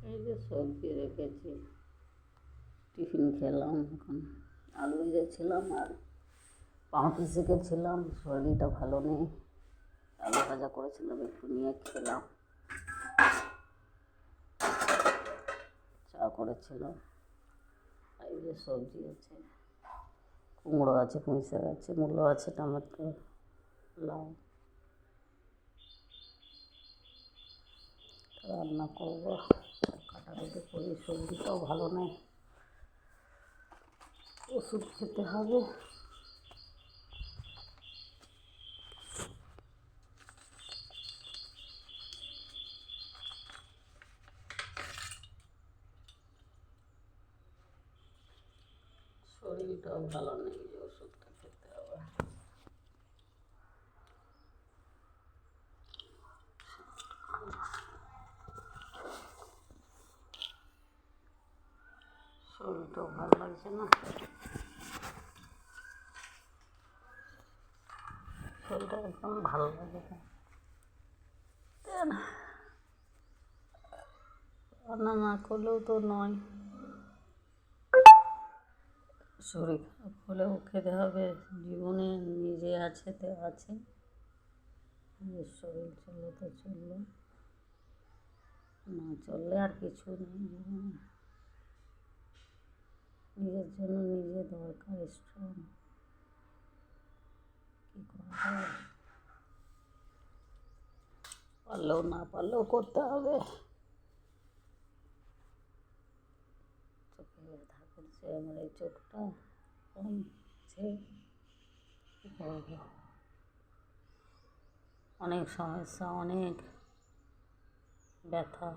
এই যে সবজি রেখেছি, টিফিন খেলাম। এখন আলু ভেজেছিলাম আর পাউরুটি সেঁকেছিলাম। শরীরটা ভালো নেই, আলু ভাজা করেছিলাম, একটু নিয়ে খেলাম। চা করেছিলাম। এই যে সবজি আছে, কুমড়ো আছে, পুঁই শাক আছে, মূলো আছে, টমেটো, লাউ। রান্না করবো, কাটাকুটি করি। শরীরটাও ভালো নেই, ওষুধ খেতে হবে। শরীরটাও ভালো নেই, যে ওষুধটা খেতে হবে। শরীরটাও ভালো লাগছে না, শরীরটা একদম ভালো লাগে না। রান্না না করলেও তো নয়, শরীর খারাপ হলেও খেতে হবে। জীবনে নিজে আছে তো আছে, নিজের শরীর চললে তো চললো, না চললে আর কিছু নেই জীবনে। নিজের জন্য নিজে দরকার, স্ট্রং। কী করা হবে, পারলেও না পারলেও করতে হবে। চোখে ব্যথা করছে আমার, এই চোখটা কমছে, কী করবো। অনেক সমস্যা, অনেক ব্যথা।